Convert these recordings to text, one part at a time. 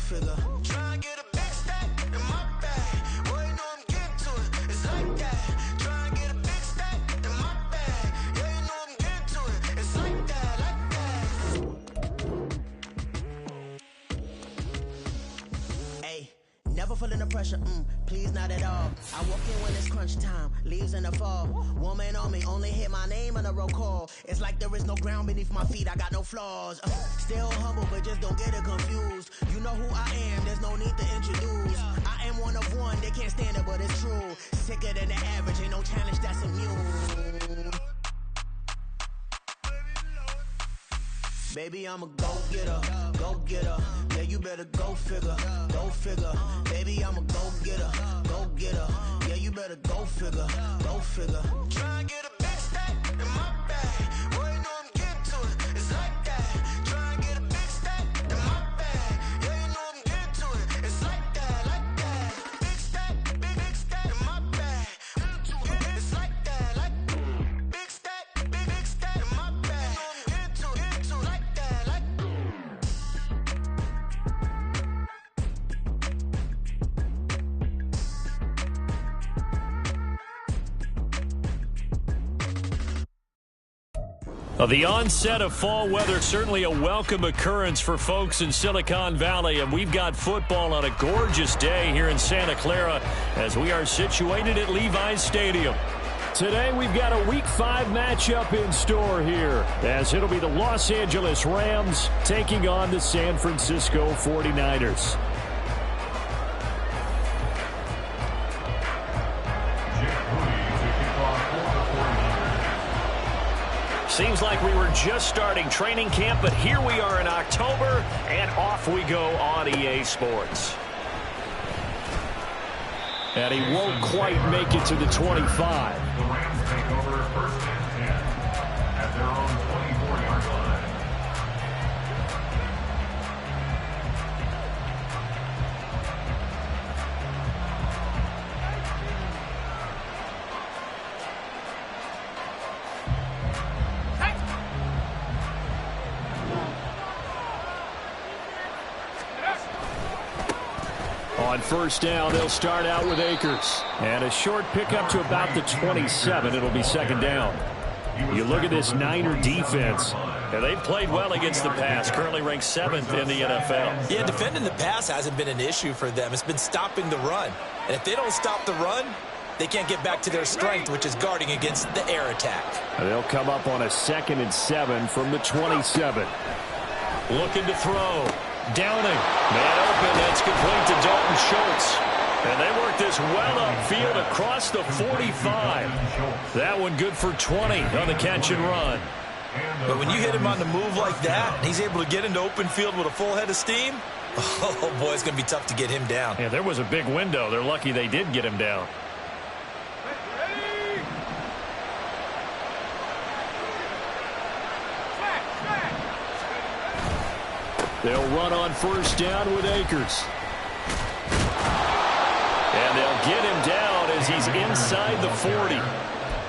figure. Try and get a big stack in my bag. Boy, you know I'm getting to it. It's like that. Try and get a big stack in my bag. Yeah, you know I'm getting to it. It's like that, like that. Hey, never feeling the pressure, please not at all. I walk in when it's crunch time, leaves in the fall. Woman on me, only hit my name on a roll call. It's like there is no ground beneath my feet, I got no flaws. Still humble, but just don't get it confused. You know who I am, there's no need to introduce. I am one of one, they can't stand it, but it's true. Sicker than the average, ain't no challenge that's immune. Baby, I'm a go-getter, go-getter. Yeah, you better go figure, go figure. Baby, I'm a go-getter, go-getter. Yeah, you better go figure, go figure. Try and get a big stack in my bag. Boy, you know I'm getting to it. It's like that. Try and get a big stack in my bag. Yeah, you know I'm getting to it. It's like that, like that. Big stack, big stack in my bag. It's like that, like big stack in my bag. You know I'm getting to it, like that, like. The onset of fall weather, certainly a welcome occurrence for folks in Silicon Valley, and we've got football on a gorgeous day here in Santa Clara as we are situated at Levi's Stadium. Today we've got a Week 5 matchup in store here, as it'll be the Los Angeles Rams taking on the San Francisco 49ers. Seems like we were just starting training camp, but here we are in October, and off we go on EA Sports. And he won't quite make it to the 25. The Rams take over first and 10 at their own 24-yard line. On first down, they'll start out with Akers. And a short pickup to about the 27. It'll be second down. You look at this Niner defense. Yeah, they've played well against the pass, currently ranked 7th in the NFL. Yeah, defending the pass hasn't been an issue for them. It's been stopping the run. And if they don't stop the run, they can't get back to their strength, which is guarding against the air attack. They'll come up on a 2nd and 7 from the 27. Looking to throw. Downing. Man open. It's complete to Dalton Schultz. And they work this well upfield across the 45. That one good for 20 on the catch and run. But when you hit him on the move like that, and he's able to get into open field with a full head of steam, oh, boy, it's going to be tough to get him down. Yeah, there was a big window. They're lucky they did get him down. They'll run on first down with Akers. And they'll get him down as he's inside the 40.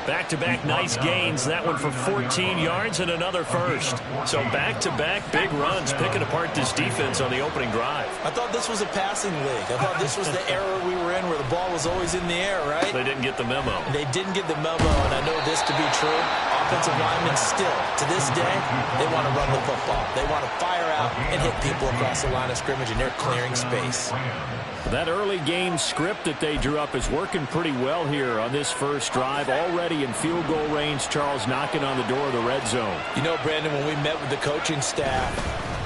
Back-to-back nice gains. That one for 14 yards and another first. So back-to-back big runs, picking apart this defense on the opening drive. I thought this was a passing league. I thought this was the era we were in where the ball was always in the air, right? They didn't get the memo. They didn't get the memo, and I know this to be true. Offensive linemen still, to this day, they want to run the football. They want to fire out and hit people across the line of scrimmage, and they're clearing space. That early game script that they drew up is working pretty well here on this first drive. Already in field goal range, Charles knocking on the door of the red zone. You know, Brandon, when we met with the coaching staff,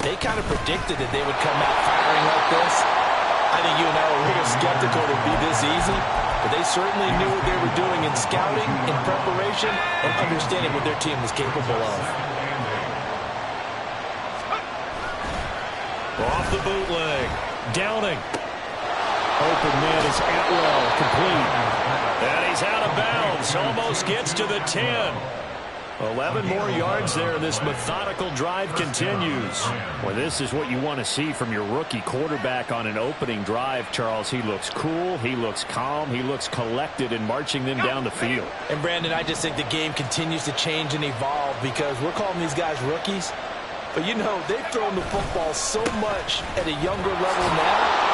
they kind of predicted that they would come out firing like this. I think you and I were a little skeptical it would be this easy, but they certainly knew what they were doing in scouting, in preparation, and understanding what their team was capable of. Off the bootleg. Downing. Open man is Atwell, complete. And he's out of bounds. Almost gets to the 10. 11 more yards there. This methodical drive continues. Well, this is what you want to see from your rookie quarterback on an opening drive, Charles. He looks cool. He looks calm. He looks collected in marching them down the field. And, Brandon, I just think the game continues to change and evolve because we're calling these guys rookies. But, you know, they've thrown the football so much at a younger level now.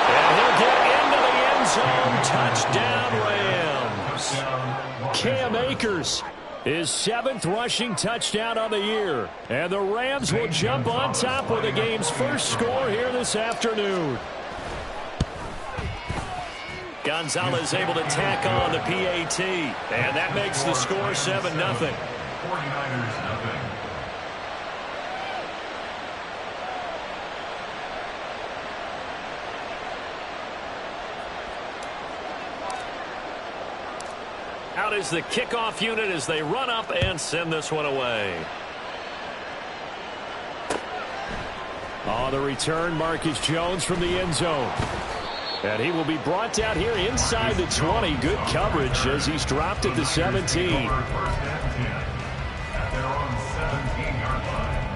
And he'll get into the end zone. Touchdown, Rams. Cam Akers, his 7th rushing touchdown on the year. And the Rams will jump on top with the game's first score here this afternoon. Gonzalez able to tack on the PAT. And that makes the score 7-0. 49ers nothing. Out is the kickoff unit as they run up and send this one away. On the return, Marcus Jones from the end zone. And he will be brought down here inside the 20. Good coverage as he's dropped at the 17. First and 10 at their own 17-yard line.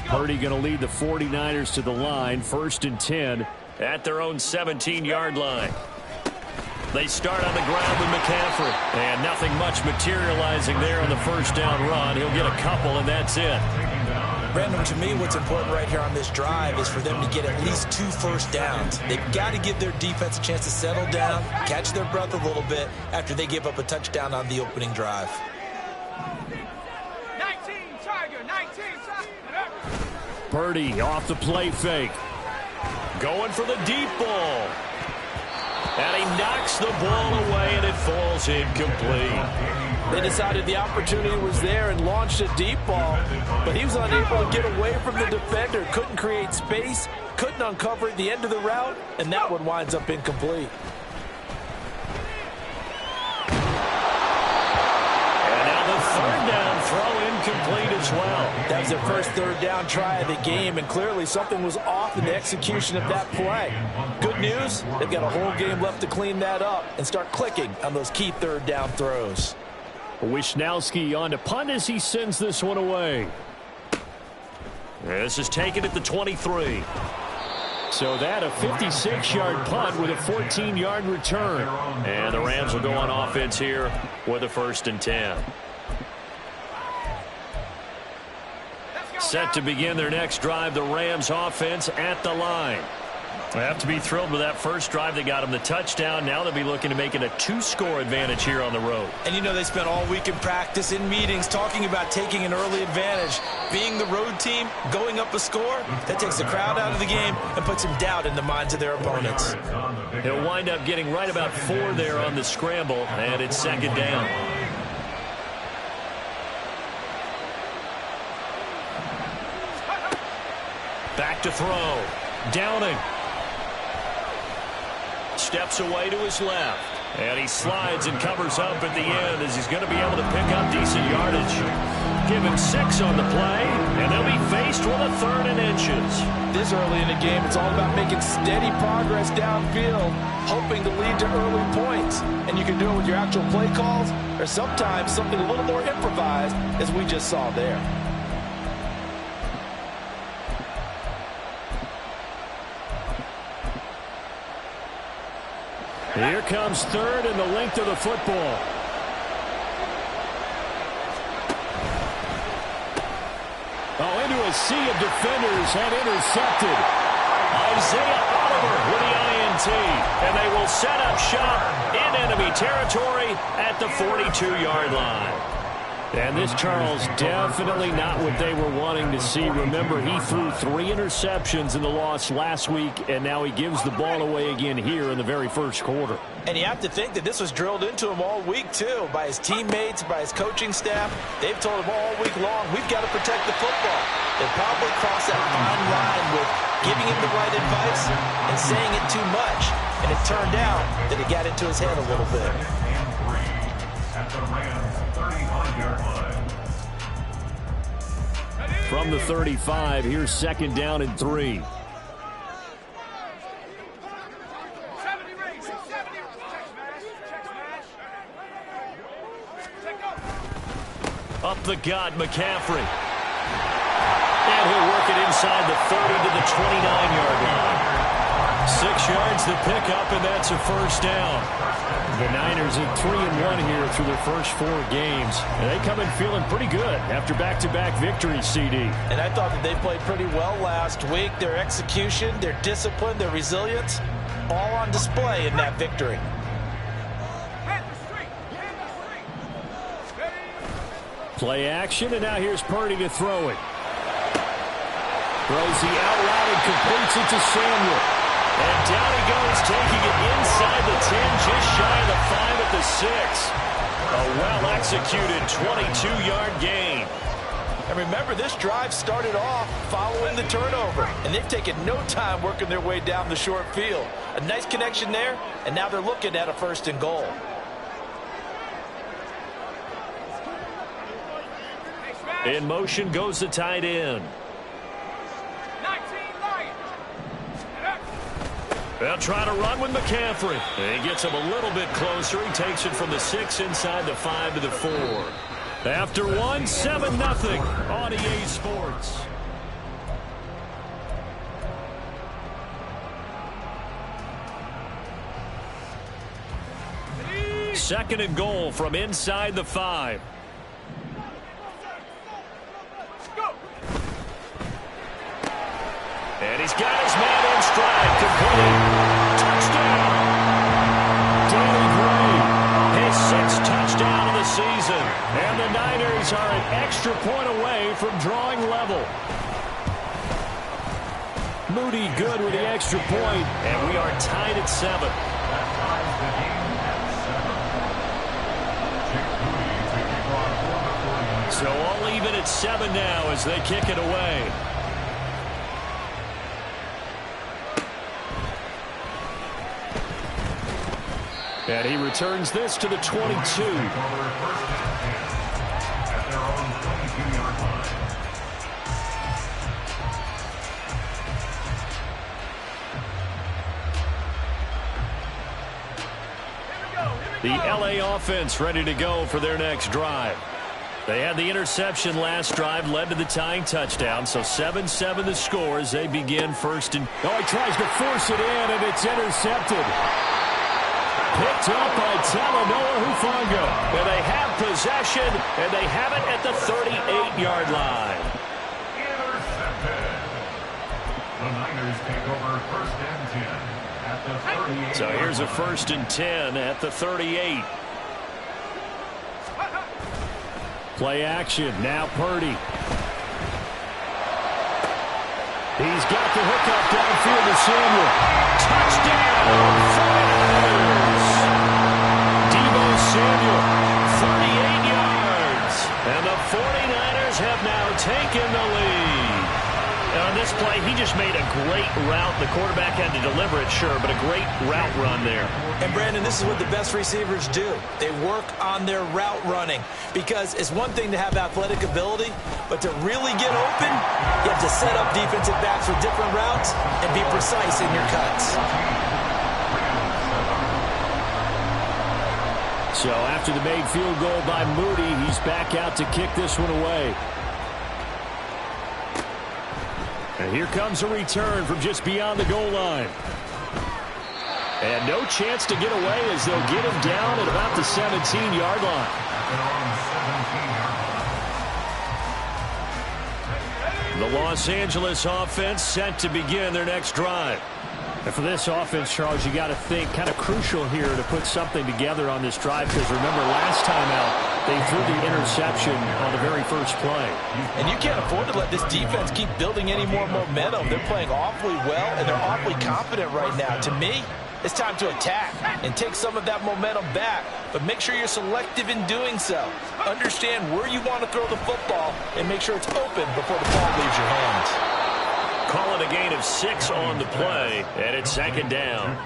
Purdy going to lead the 49ers to the line. 1st and 10 at their own 17-yard line. They start on the ground with McCaffrey. And nothing much materializing there on the first down run. He'll get a couple, and that's it. Brandon, to me, what's important right here on this drive is for them to get at least 2 first downs. They've got to give their defense a chance to settle down, catch their breath a little bit after they give up a touchdown on the opening drive. Purdy off the play fake. Going for the deep ball. And he knocks the ball away, and it falls incomplete. They decided the opportunity was there and launched a deep ball, but he was unable to get away from the defender. Couldn't create space, couldn't uncover at the end of the route, and that one winds up incomplete. And now the 3rd down throw incomplete as well. That was their first 3rd down try of the game, and clearly something was off in the execution of that play. Good news, they've got a whole game left to clean that up and start clicking on those key 3rd down throws. Wisnowski on to punt as he sends this one away. This is taken at the 23. So that a 56-yard punt with a 14-yard return. And the Rams will go on offense here with a 1st and 10. Set to begin their next drive, the Rams offense at the line. They have to be thrilled with that first drive. They got them the touchdown. Now they'll be looking to make it a 2-score advantage here on the road. And you know they spent all week in practice, in meetings, talking about taking an early advantage. Being the road team, going up a score, that takes the crowd out of the game and puts some doubt in the minds of their opponents. He'll wind up getting right about 4 there on the scramble, and it's 2nd down. Back to throw. Downing. Steps away to his left. And he slides and covers up at the end as he's going to be able to pick up decent yardage. Give him 6 on the play, and they'll be faced with a 3rd and inches. This early in the game, it's all about making steady progress downfield, hoping to lead to early points. And you can do it with your actual play calls, or sometimes something a little more improvised, as we just saw there. Here comes 3rd and the length of the football. Oh, into a sea of defenders and intercepted. Isaiah Oliver with the INT. And they will set up shop in enemy territory at the 42-yard line. And this, Charles, definitely not what they were wanting to see. Remember, he threw 3 interceptions in the loss last week, and now he gives the ball away again here in the very first quarter. And you have to think that this was drilled into him all week, too, by his teammates, by his coaching staff. They've told him all week long, we've got to protect the football. They probably crossed that fine line with giving him the right advice and saying it too much. And it turned out that it got into his head a little bit. At the Rams 31-yard line. From the 35, here's 2nd down and 3. Up the gut, McCaffrey. And he'll work it inside the 30 to the 29-yard line. 6 yards to pick up, and that's a first down. The Niners at 3-1 here through their first 4 games. And they come in feeling pretty good after back-to-back victories, CD. And I thought that they played pretty well last week. Their execution, their discipline, their resilience, all on display in that victory. Play action, and now here's Purdy to throw it. Throws the out route and completes it to Samuel. And down he goes, taking it inside the 10, just shy of the 5 at the 6. A well-executed 22-yard gain. And remember, this drive started off following the turnover, and they've taken no time working their way down the short field. A nice connection there, and now they're looking at a 1st and goal. In motion goes the tight end. They'll try to run with McCaffrey. He gets him a little bit closer. He takes it from the 6 inside the 5 to the 4. After 1, 7-0 on EA Sports. Second and goal from inside the 5. And he's got his man in stride. Complete. Touchdown. Danny Gray, his 6th touchdown of the season. And the Niners are an extra point away from drawing level. Moody good with the extra point, and we are tied at 7. So all even at 7 now as they kick it away. And he returns this to the 22. The LA offense ready to go for their next drive. They had the interception last drive, led to the tying touchdown, so 7-7 the score as they begin first and... Oh, he tries to force it in, and it's intercepted. Picked up by Talanoa Hufanga. And they have possession, and they have it at the 38-yard line. Intercepted. The Niners take over 1st and 10 at the 38. So here's a 1st and 10 at the 38. Play action. Now Purdy. He's got the hookup downfield to Samuel. Touchdown! 49ers! Deebo Samuel, 38 yards. And the 49ers have now taken the lead. And on this play, he just made a great route. The quarterback had to deliver it, sure, but a great route run there. And, Brandon, this is what the best receivers do. They work on their route running because it's one thing to have athletic ability, but to really get open, you have to set up defensive backs with different routes and be precise in your cuts. So after the made field goal by Moody, he's back out to kick this one away. And here comes a return from just beyond the goal line. And no chance to get away as they'll get him down at about the 17-yard line. The Los Angeles offense set to begin their next drive. And for this offense, Charles, you got to think kind of crucial here to put something together on this drive because remember last time out they threw the interception on the very first play. And you can't afford to let this defense keep building any more momentum. They're playing awfully well and they're awfully confident right now. To me, it's time to attack and take some of that momentum back, but make sure you're selective in doing so. Understand where you want to throw the football and make sure it's open before the ball leaves your hands. Call it a gain of 6 on the play, and it's 2nd down.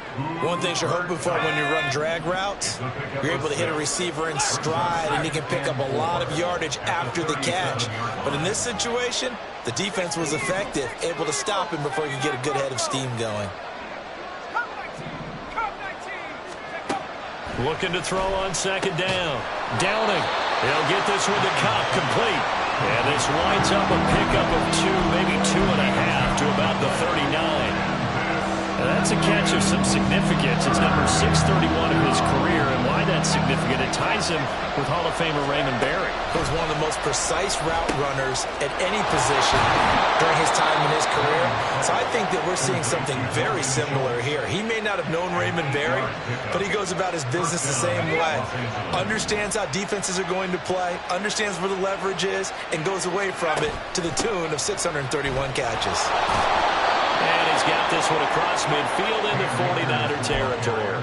One thing you're hoping for when you run drag routes, you're able to hit a receiver in stride, and he can pick up a lot of yardage after the catch. But in this situation, the defense was effective, able to stop him before he could get a good head of steam going. Looking to throw on 2nd down. Downing. He'll get this one to Kupp, complete. And this winds up a pickup of 2, maybe 2.5 to about the 39. Now that's a catch of some significance. It's number 631 of his career, and why that's significant, it ties him with Hall of Famer Raymond Berry. He was one of the most precise route runners at any position during his time in his career. So I think that we're seeing something very similar here. He may not have known Raymond Berry, but he goes about his business the same way. Understands how defenses are going to play, understands where the leverage is, and goes away from it to the tune of 631 catches. And he's got this one across midfield into 49er territory.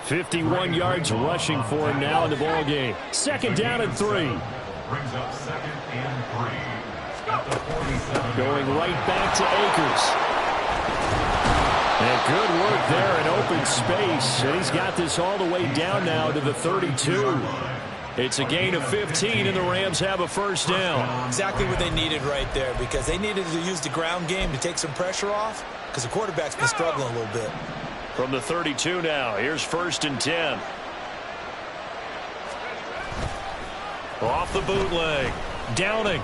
51 yards rushing for him now in the ball game. 2nd down and 3. Brings up 2nd and 3. At the 47. Going right back to Akers. And good work there in open space. And he's got this all the way down now to the 32. It's a gain of 15, and the Rams have a first down. Exactly what they needed right there, because they needed to use the ground game to take some pressure off, because the quarterback's been struggling a little bit. From the 32 now, here's 1st and 10. Off the bootleg. Downing.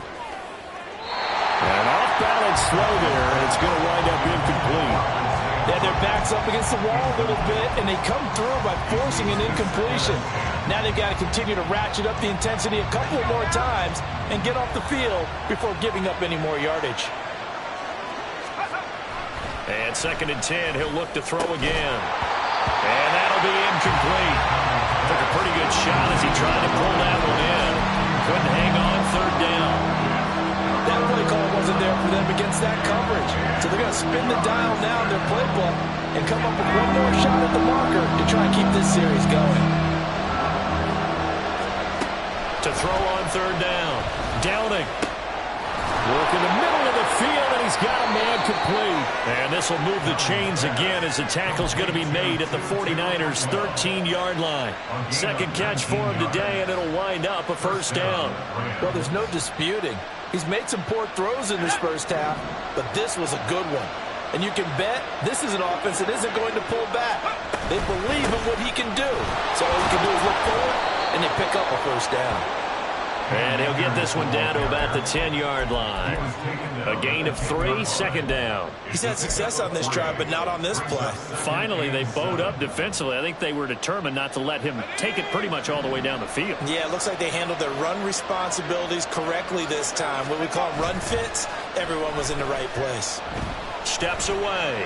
And off balance slow there, and it's going to wind up incomplete. Yeah, their back's up against the wall a little bit, and they come through by forcing an incompletion. Now they've got to continue to ratchet up the intensity a couple of more times and get off the field before giving up any more yardage. And 2nd and 10, he'll look to throw again. And that'll be incomplete. Took a pretty good shot as he tried to pull that one in. Couldn't hang on 3rd down. That play call wasn't there for them against that coverage. So they're going to spin the dial now in their playbook and come up with one more shot at the marker to try and keep this series going. To throw on 3rd down. Downing. Work in the middle of the field, and he's got a man complete. And this will move the chains again as the tackle's going to be made at the 49ers' 13-yard line. 2nd catch for him today, and it'll wind up a first down. Well, there's no disputing. He's made some poor throws in this first half, but this was a good one. And you can bet this is an offense that isn't going to pull back. They believe in what he can do. So all he can do is look forward, and they pick up a first down. And he'll get this one down to about the 10-yard line. A gain of 3, 2nd down. He's had success on this drive, but not on this play. Finally, they bowed up defensively. I think they were determined not to let him take it pretty much all the way down the field. Yeah, it looks like they handled their run responsibilities correctly this time. What we call run fits, everyone was in the right place. Steps away.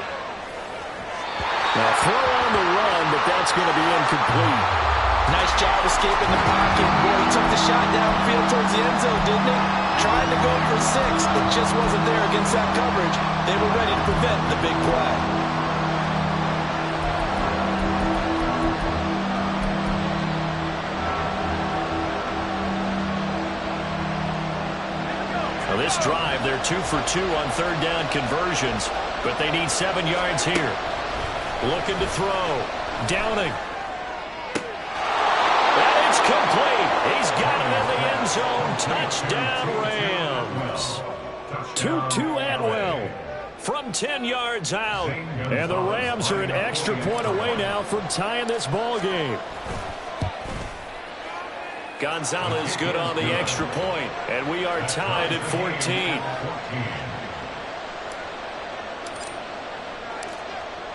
Now throw on the run, but that's going to be incomplete. Nice job escaping the pocket. Boy, he took the shot downfield towards the end zone, didn't he? Trying to go for 6. It just wasn't there against that coverage. They were ready to prevent the big play. Now this drive, they're 2 for 2 on 3rd down conversions, but they need 7 yards here. Looking to throw. Downing. Complete. He's got it in the end zone. Touchdown, Rams. Tutu Atwell from 10 yards out. And the Rams are an extra point away now from tying this ball game. Gonzalez good on the extra point. And we are tied at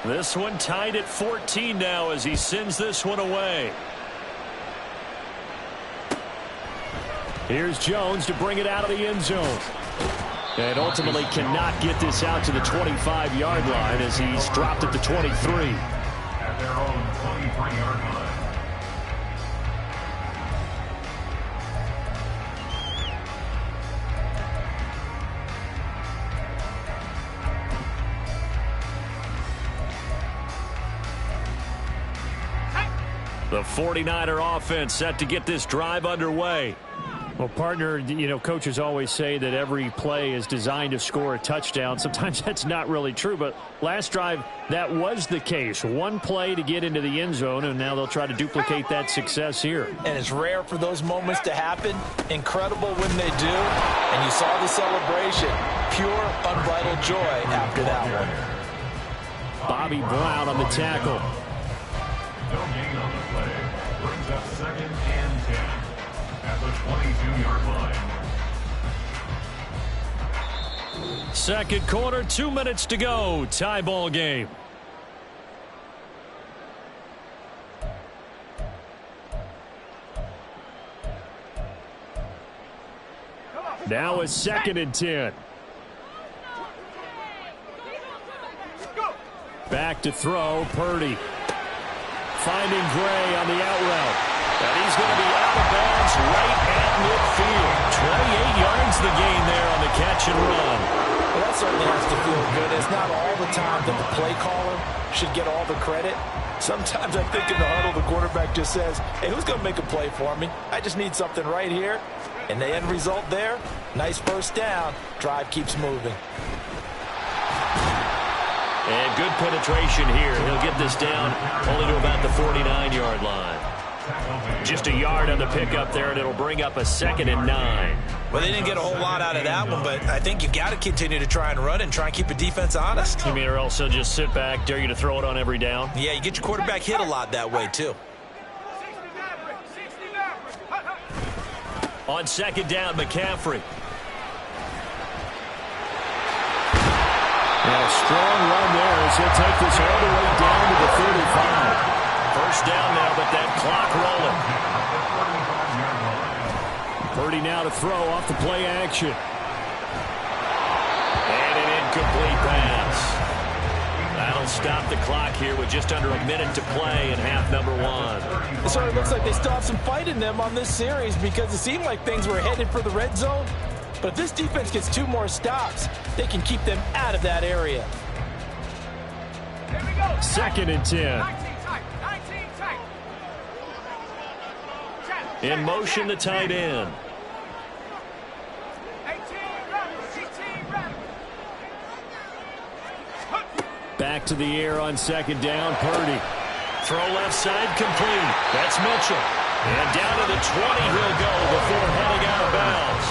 14. This one tied at 14 now as he sends this one away. Here's Jones to bring it out of the end zone. And ultimately cannot get this out to the 25-yard line as he's dropped at the 23. At their own 23-yard line. The 49er offense set to get this drive underway. Well, partner, you know, coaches always say that every play is designed to score a touchdown. Sometimes that's not really true, but last drive, that was the case. One play to get into the end zone, and now they'll try to duplicate that success here. And it's rare for those moments to happen. Incredible when they do. And you saw the celebration. Pure, unbridled joy after that one. Bobby Brown on the tackle. No gain on the play. Brings up 2nd and 10. At the 22-yard line. Second quarter, 2 minutes to go. Tie ball game. Now a 2nd and 10. Back to throw, Purdy. Finding Gray on the out route. And he's going to be out of bounds right at midfield. 28 yards the gain there on the catch and run. Well, that certainly has to feel good. It's not all the time that the play caller should get all the credit. Sometimes I think in the huddle, the quarterback just says, hey, who's going to make a play for me? I just need something right here. And the end result there, nice first down. Drive keeps moving. And good penetration here. He'll get this down only to about the 49-yard line. Just a yard on the pickup there, and it'll bring up a 2nd and 9. Well, they didn't get a whole lot out of that one, but I think you've got to continue to try and run and try and keep the defense honest. You mean, or else they'll just sit back, dare you to throw it on every down? Yeah, you get your quarterback hit a lot that way, too. On 2nd down, McCaffrey. And a strong run there as he'll take this all the way down to the 35. First down now, but that clock rolling. Purdy now to throw off the play action. And an incomplete pass. That'll stop the clock here with just under a minute to play in half number 1. It sort of looks like they still have some fight in them on this series because it seemed like things were headed for the red zone. But if this defense gets 2 more stops, they can keep them out of that area. 2nd and 10. In motion, the tight end. Back to the air on 2nd down, Purdy. Throw left side complete. That's Mitchell. And down to the 20 he'll go before heading out of bounds.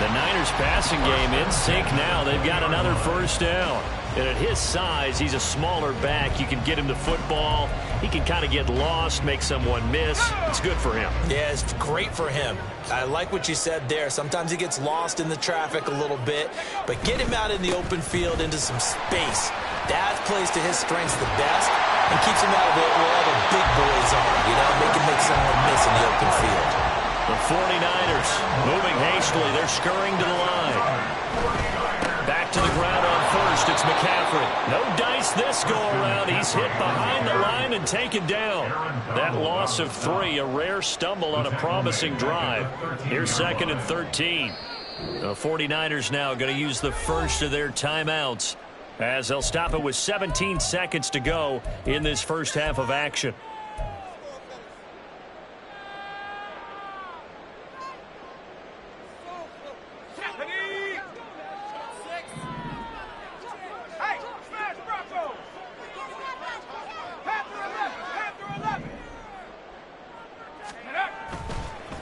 The Niners passing game in sync now. They've got another first down. And at his size, he's a smaller back. You can get him the football. He can kind of get lost, make someone miss. It's good for him. Yeah, it's great for him. I like what you said there. Sometimes he gets lost in the traffic a little bit. But get him out in the open field into some space. That plays to his strengths the best and keeps him out of it where all the big boys are. You know, they can make someone miss in the open field. The 49ers moving hastily. They're scurrying to the line. Back to the ground on first. It's McCaffrey. No dice this go-around. He's hit behind the line and taken down. That loss of 3, a rare stumble on a promising drive. Here's 2nd and 13. The 49ers now going to use the first of their timeouts as they'll stop it with 17 seconds to go in this first half of action.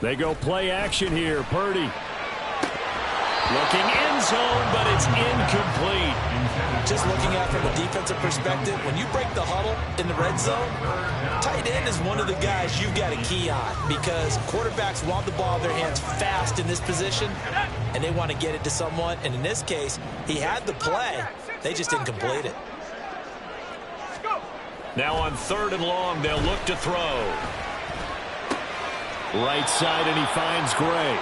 They go play action here. Purdy looking end zone, but it's incomplete. Just looking at it from a defensive perspective, when you break the huddle in the red zone, tight end is one of the guys you've got to key on because quarterbacks want the ball in their hands fast in this position, and they want to get it to someone. And in this case, he had the play. They just didn't complete it. Now on 3rd and long, they'll look to throw. Right side, and he finds Gray.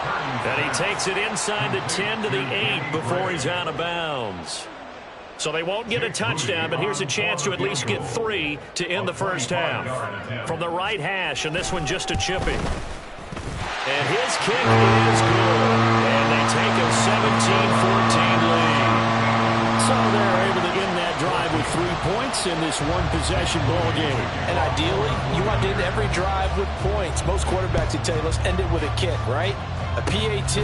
And he takes it inside the 10 to the 8 before he's out of bounds. So they won't get a touchdown, but here's a chance to at least get 3 to end the first half. From the right hash, and this one just a chipping. And his kick is good. And they take a 17-14 lead. So they're able to end that drive with 3 points in this one-possession ball game. And ideally, you want to end every drive with points. Most quarterbacks would tell you, let's end it with a kick, right? A PAT,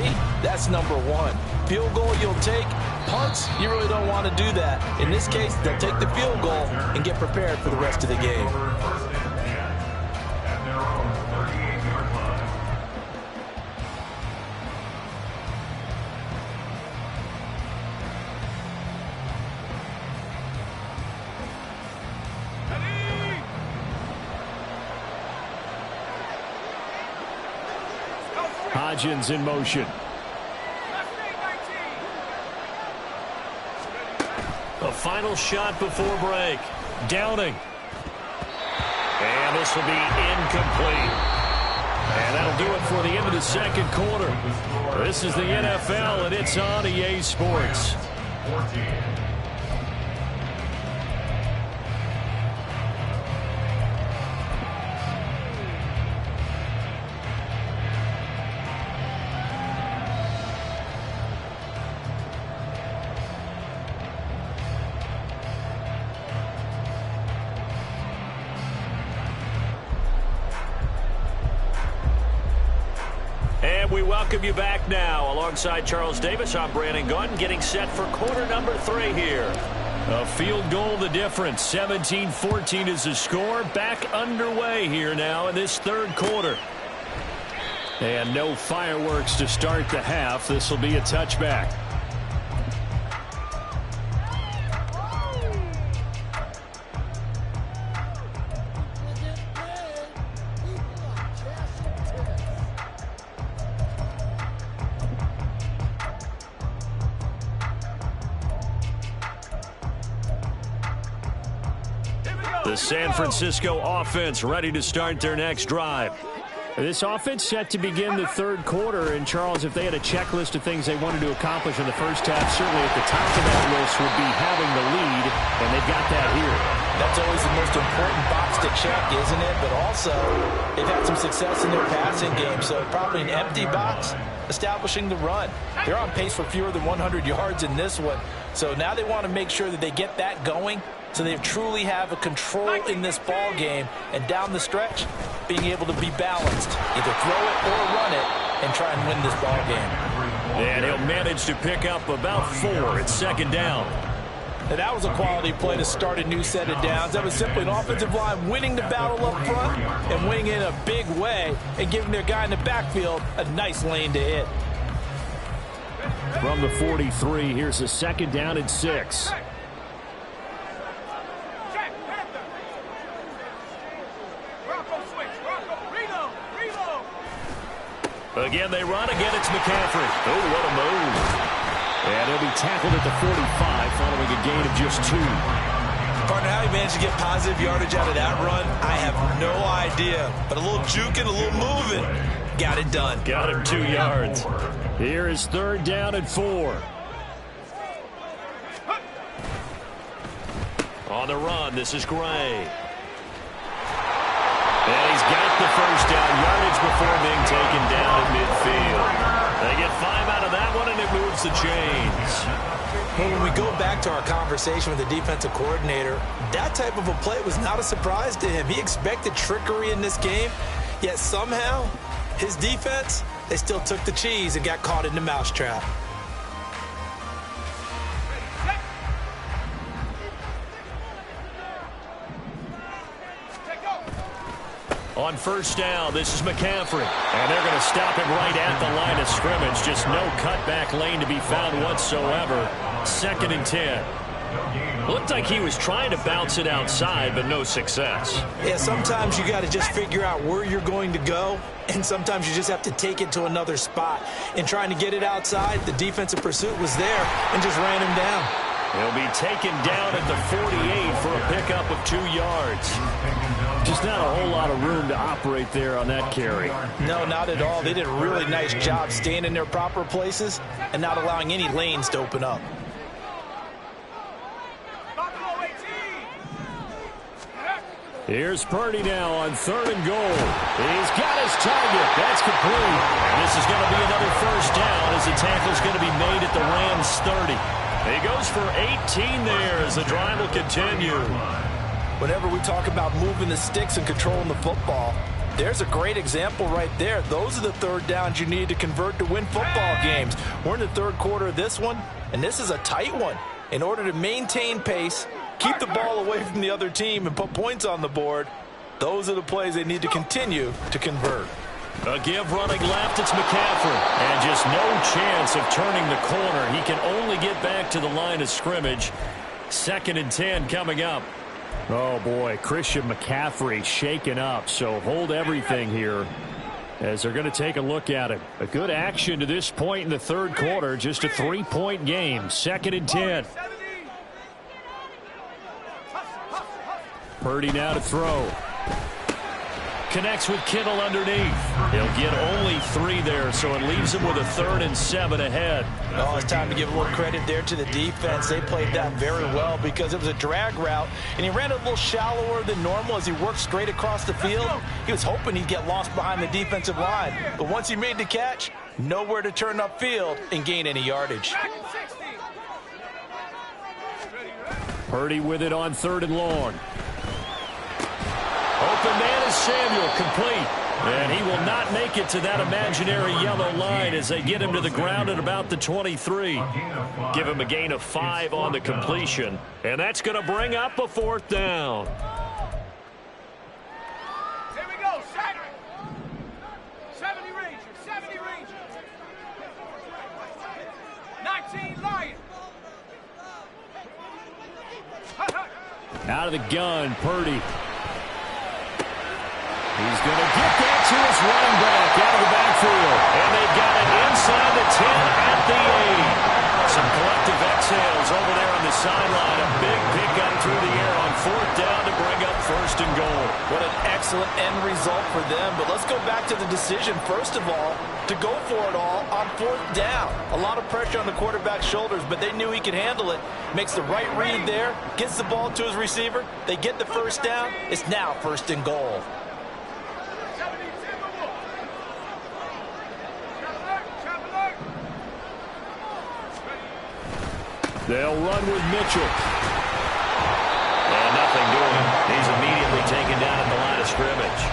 that's number 1. Field goal you'll take. Punts, you really don't want to do that. In this case, they'll take the field goal and get prepared for the rest of the game. Hodgins in motion. final shot before break. Downing. And this will be incomplete. And that'll do it for the end of the second quarter. This is the NFL, and it's on EA Sports. 14. And we welcome you back now. Alongside Charles Davis, I'm Brandon Gunn, getting set for quarter number 3 here. A field goal the difference. 17-14 is the score. Back underway here now in this third quarter. And no fireworks to start the half. This will be a touchback. The San Francisco offense ready to start their next drive. This offense set to begin the third quarter. And, Charles, if they had a checklist of things they wanted to accomplish in the first half, certainly at the top of that list would be having the lead, and they've got that here. That's always the most important box to check, isn't it? But also, they've had some success in their passing game, so probably an empty box establishing the run. They're on pace for fewer than 100 yards in this one, so now they want to make sure that they get that going so they truly have a control in this ball game, and down the stretch, being able to be balanced, either throw it or run it, and try and win this ball game. And he'll manage to pick up about 4 at second down. And that was a quality play to start a new set of downs. That was simply an offensive line winning the battle up front and winning in a big way and giving their guy in the backfield a nice lane to hit. From the 43, here's a second down and 6. Again, they run. Again, it's McCaffrey. Oh, what a move. And he'll be tackled at the 45 following a gain of just 2. Partner, how he managed to get positive yardage out of that run, I have no idea. But a little juking, a little moving, got it done. Got him 2 yards. Here is third down and 4. On the run, this is Gray. And he's got the first down, yardage before being taken down at midfield. They get 5 out of that one, and it moves the chains. Well, when we go back to our conversation with the defensive coordinator, that type of a play was not a surprise to him. He expected trickery in this game, yet somehow his defense, they still took the cheese and got caught in the mousetrap. On first down, this is McCaffrey. And they're going to stop him right at the line of scrimmage. Just no cutback lane to be found whatsoever. Second and 10. Looked like he was trying to bounce it outside, but no success. Yeah, sometimes you got to just figure out where you're going to go, and sometimes you just have to take it to another spot. In trying to get it outside, the defensive pursuit was there and just ran him down. He'll be taken down at the 48 for a pickup of 2 yards. Just not a whole lot of room to operate there on that carry. No, not at all. They did a really nice job staying in their proper places and not allowing any lanes to open up. Here's Purdy now on third and goal. He's got his target. That's complete. And this is going to be another first down as the tackle's going to be made at the Rams 30. He goes for 18 there as the drive will continue. Whenever we talk about moving the sticks and controlling the football, there's a great example right there. Those are the third downs you need to convert to win football games. We're in the third quarter of this one, and this is a tight one. In order to maintain pace, keep the ball away from the other team, and put points on the board, those are the plays they need to continue to convert. A give running left, it's McCaffrey. And just no chance of turning the corner. He can only get back to the line of scrimmage. Second and 10 coming up. Oh, boy, Christian McCaffrey shaken up. So hold everything here as they're going to take a look at it. A good action to this point in the third quarter. Just a 3-point game. Second and 10. Purdy now to throw. Connects with Kittle underneath. He'll get only 3 there, so it leaves him with a 3rd and 7 ahead. Oh, it's time to give a little credit there to the defense. They played that very well because it was a drag route, and he ran a little shallower than normal as he worked straight across the field. He was hoping he'd get lost behind the defensive line, but once he made the catch, nowhere to turn upfield and gain any yardage. Purdy with it on 3rd and long. Open man is Samuel, complete. And he will not make it to that imaginary yellow line as they get him to the ground at about the 23. Give him a gain of 5 on the completion. And that's going to bring up a 4th down. Here we go, 70 Rangers, 70 Rangers. 19 Lions. Out of the gun, Purdy. He's going to get that to his running back out of the backfield. And they've got it inside the 10 at the 8. Some collective exhales over there on the sideline. A big pickup through the air on 4th down to bring up 1st and goal. What an excellent end result for them. But let's go back to the decision, first of all, to go for it all on 4th down. A lot of pressure on the quarterback's shoulders, but they knew he could handle it. Makes the right read there, gets the ball to his receiver. They get the 1st down. It's now 1st and goal. They'll run with Mitchell. And nothing doing. He's immediately taken down at the line of scrimmage.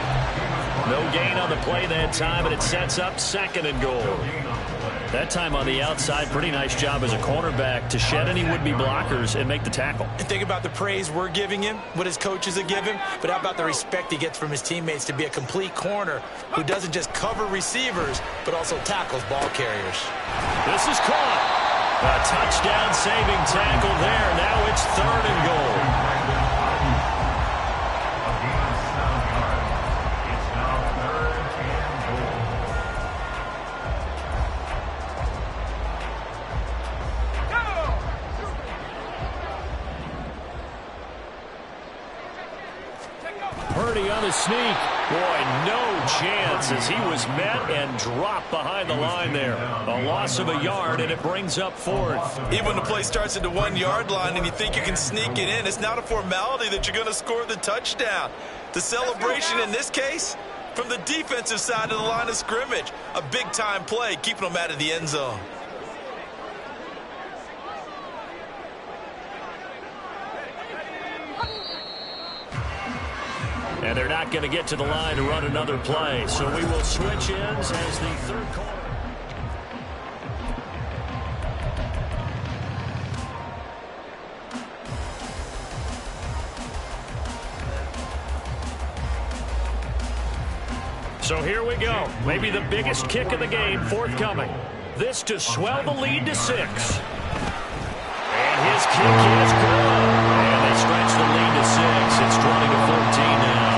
No gain on the play that time, and it sets up 2nd and goal. That time on the outside, pretty nice job as a cornerback to shed any would-be blockers and make the tackle. And think about the praise we're giving him, what his coaches have given, but how about the respect he gets from his teammates to be a complete corner who doesn't just cover receivers, but also tackles ball carriers. This is caught. A touchdown-saving tackle there. Now it's 3rd and goal. It's now 3rd and goal. Purdy on the sneak. Boy, no chance as he was met and dropped behind the line there. A loss of a yard, and it brings up 4th. Even when the play starts at the 1-yard line and you think you can sneak it in, it's not a formality that you're going to score the touchdown. The celebration in this case, from the defensive side of the line of scrimmage. A big-time play, keeping them out of the end zone. And they're not going to get to the line to run another play. So we will switch ends as the 3rd quarter. So here we go. Maybe the biggest kick of the game forthcoming. This to swell the lead to 6. And his kick is good. And they stretch the lead to 6. It's 20-14 now.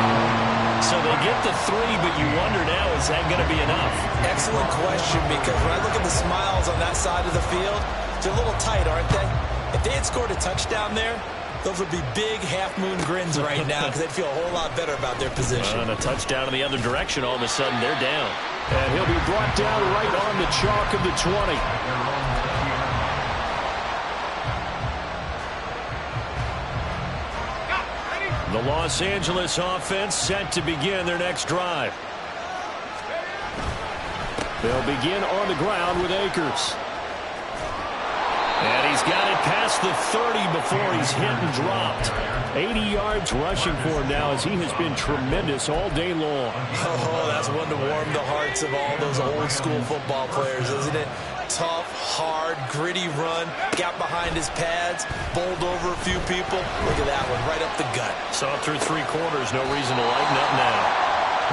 So they get the 3, but you wonder now, is that going to be enough? Excellent question, because when I look at the smiles on that side of the field, they're a little tight, aren't they? If they had scored a touchdown there, those would be big half-moon grins right now because they'd feel a whole lot better about their position. And a touchdown in the other direction, all of a sudden they're down. And he'll be brought down right on the chalk of the 20. The Los Angeles offense set to begin their next drive. They'll begin on the ground with Akers. And he's got it past the 30 before he's hit and dropped. 80 yards rushing for him now as he has been tremendous all day long. Oh, that's one to warm the hearts of all those old school football players, isn't it? Tough, hard, gritty run, got behind his pads, bowled over a few people. Look at that one, right up the gut. Saw it through 3 quarters, no reason to lighten up now.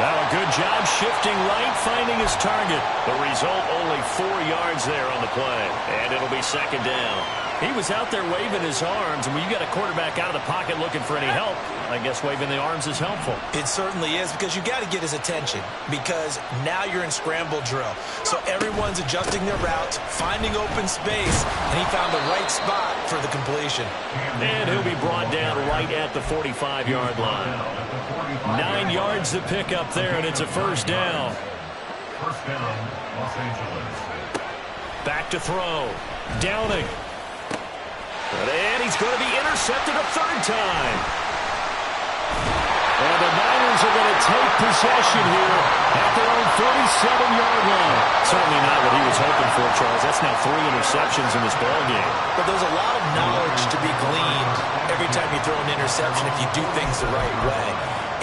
Now a good job shifting right, finding his target. The result, only 4 yards there on the play. And it'll be 2nd down. He was out there waving his arms, and when you got a quarterback out of the pocket looking for any help, I guess waving the arms is helpful. It certainly is, because you got to get his attention, because now you're in scramble drill. So everyone's adjusting their routes, finding open space, and he found the right spot for the completion. And he'll be brought down right at the 45-yard line. 9 yards to pick up there, and it's a first down. First down, Los Angeles. Back to throw. Downing. And he's going to be intercepted a third time. And the Niners are going to take possession here at their own 47-yard line. Certainly not what he was hoping for, Charles. That's now 3 interceptions in this ballgame. But there's a lot of knowledge to be gleaned every time you throw an interception if you do things the right way.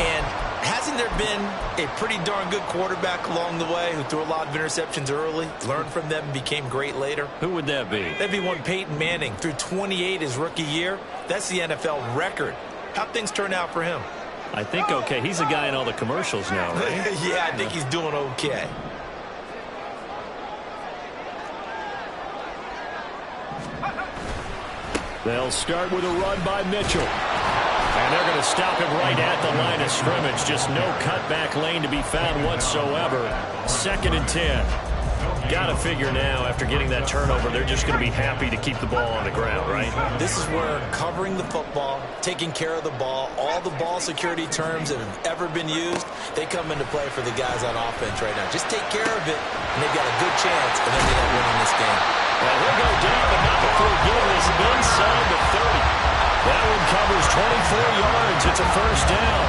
And hasn't there been a pretty darn good quarterback along the way who threw a lot of interceptions early, learned from them, and became great later? Who would that be? That'd be one Peyton Manning. Threw 28 his rookie year. That's the NFL record. How'd things turn out for him? I think okay. He's a guy in all the commercials now, right? Yeah, I think he's doing okay. They'll start with a run by Mitchell. And they're going to stop him right at the line of scrimmage. Just no cutback lane to be found whatsoever. 2nd and 10. Got to figure now, after getting that turnover, they're just going to be happy to keep the ball on the ground, right? This is where covering the football, taking care of the ball, all the ball security terms that have ever been used, they come into play for the guys on offense right now. Just take care of it, and they've got a good chance, and then they end up winning this game. Well, he'll go down, but not before getting this inside the 30. That one covers 24 yards. It's a first down.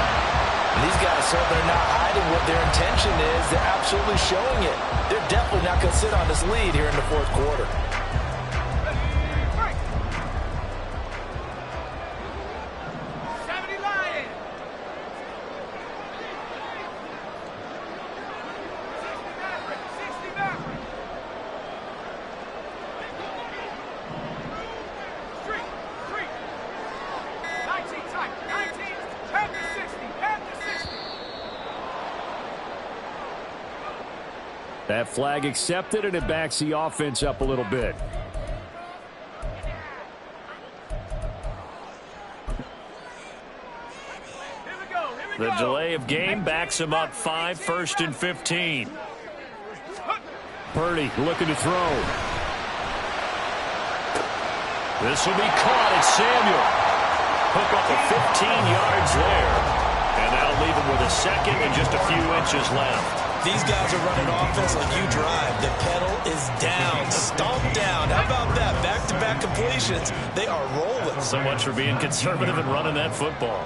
And these guys, so they're not hiding what their intention is. They're absolutely showing it. They're definitely not going to sit on this lead here in the fourth quarter. That flag accepted, and it backs the offense up a little bit. The delay of game backs him up 5, 1st and 15. Purdy looking to throw. This will be caught. It's Samuel. Hook up a 15 yards there. And that'll leave him with a 2nd and just a few inches left. These guys are running offense like you drive. The pedal is down, stomped down. How about that? Back-to-back completions. They are rolling. So much for being conservative and running that football.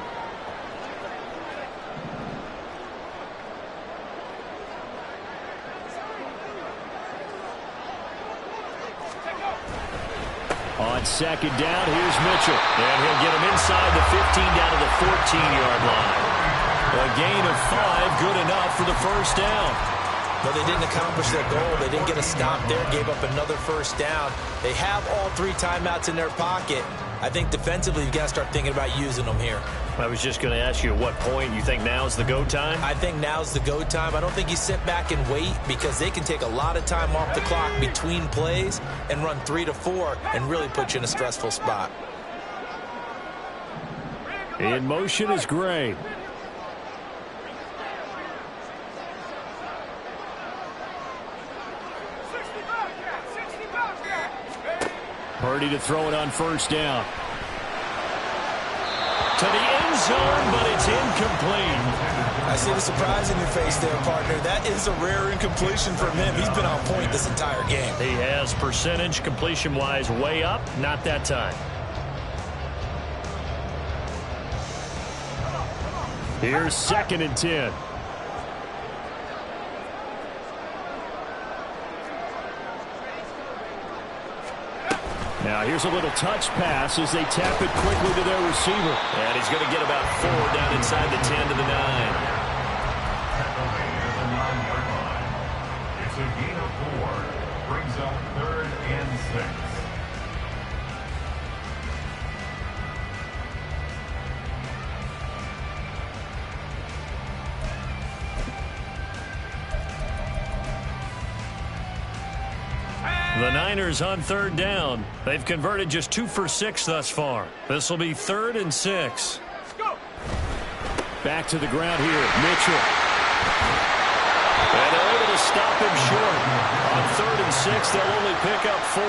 On 2nd down, here's Mitchell. And he'll get him inside the 15 down to the 14-yard line. A gain of 5, good enough for the first down. But they didn't accomplish their goal. They didn't get a stop there, gave up another first down. They have all 3 timeouts in their pocket. I think defensively you've got to start thinking about using them here. I was just going to ask you at what point you think now's the go time? I think now's the go time. I don't think you sit back and wait, because they can take a lot of time off the clock between plays and run 3 to 4 and really put you in a stressful spot. In motion is Gray. Purdy to throw it on first down. To the end zone, but it's incomplete. I see the surprise in your face there, partner. That is a rare incompletion from him. He's been on point this entire game. He has percentage completion-wise way up. Not that time. Here's 2nd and 10. Now here's a little touch pass as they tap it quickly to their receiver. And he's going to get about 4 down inside the 10 to the 9. It's a gain of 4. Brings up 3rd and 6. The Niners on third down. They've converted just 2 for 6 thus far. This will be 3rd and 6. Let's go. Back to the ground here. Mitchell. And they're able to stop him short. On 3rd and 6, they'll only pick up 4.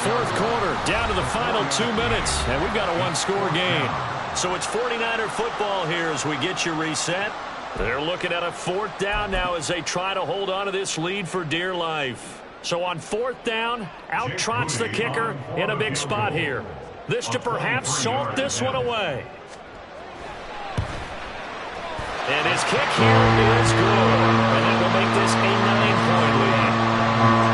4th quarter, down to the final 2 minutes. And we've got a 1-score game. So it's 49er football here as we get you reset. They're looking at a 4th down now as they try to hold on to this lead for dear life. So on 4th down, out trots the kicker in a big spot here. This to perhaps salt this one away. And his kick here is good. And that will make this a 9-point lead.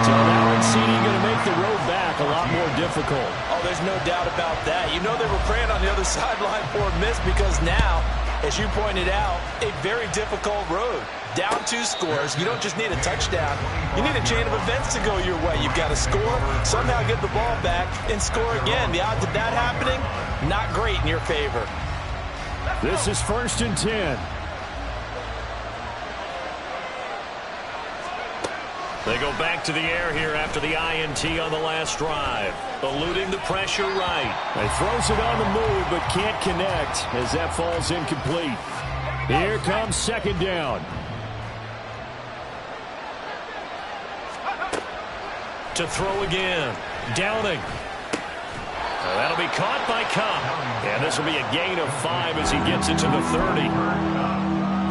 So now CD going to make the road back a lot more difficult. Oh, there's no doubt about that. You know they were praying on the other sideline for a miss because now, as you pointed out, a very difficult road. Down 2 scores. You don't just need a touchdown. You need a chain of events to go your way. You've got to score, somehow get the ball back, and score again. The odds of that happening, not great in your favor. This is 1st and 10. They go back to the air here after the INT on the last drive. Eluding the pressure right. He throws it on the move but can't connect as that falls incomplete. Here comes 2nd down. To throw again. Downing. That'll be caught by Cobb. And this will be a gain of 5 as he gets into the 30.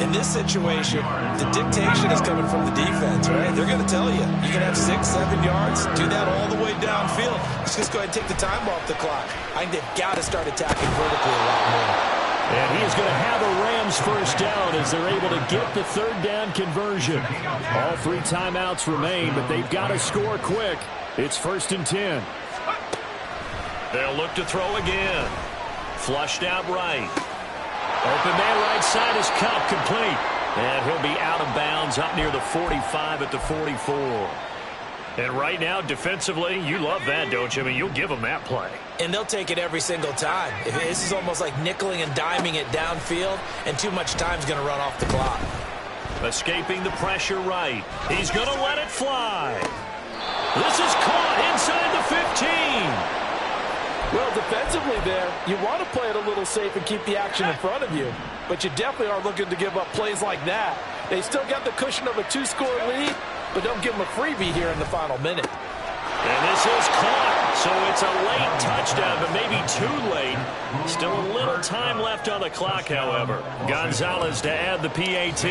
In this situation, the dictation is coming from the defense, right? They're going to tell you, you can have 6, 7 yards, do that all the way downfield. Let's just go ahead and take the time off the clock. I think they've got to start attacking vertically a lot more. And he is going to have a Rams 1st down as they're able to get the 3rd down conversion. All 3 timeouts remain, but they've got to score quick. It's 1st and 10. They'll look to throw again. Flushed out right. Open man right side is Kupp, complete. And he'll be out of bounds up near the 45 at the 44. And right now, defensively, you love that, don't you? I mean, you'll give them that play. And they'll take it every single time. This is almost like nickeling and diming it downfield, and too much time's going to run off the clock. Escaping the pressure right. He's going to let it fly. This is caught inside the 15. Well, defensively there, you want to play it a little safe and keep the action in front of you. But you definitely are looking to give up plays like that. They still got the cushion of a 2-score lead, but don't give them a freebie here in the final minute. And this is caught. So it's a late touchdown, but maybe too late. Still a little time left on the clock, however. Gonzalez to add the PAT.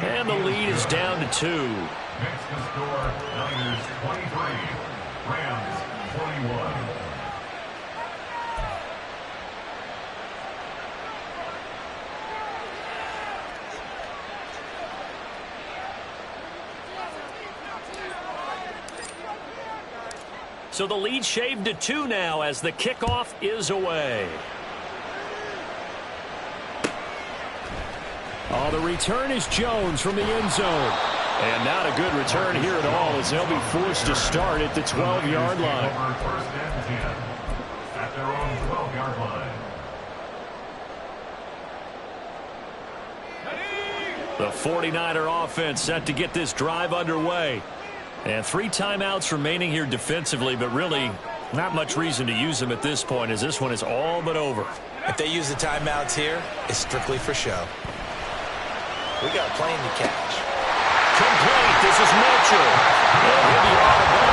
And the lead is down to 2. Makes the score Niners 23, Rams 21. So the lead shaved to 2 now as the kickoff is away. Oh, the return is Jones from the end zone. And not a good return here at all as they'll be forced to start at the 12-yard line. Over 1st and 10 at their own 12-yard line. The 49er offense set to get this drive underway. And 3 timeouts remaining here defensively, but really not much reason to use them at this point as this one is all but over. If they use the timeouts here, it's strictly for show. We got a plane to catch. Complete. This is Mitchell. And he'll be out of bounds.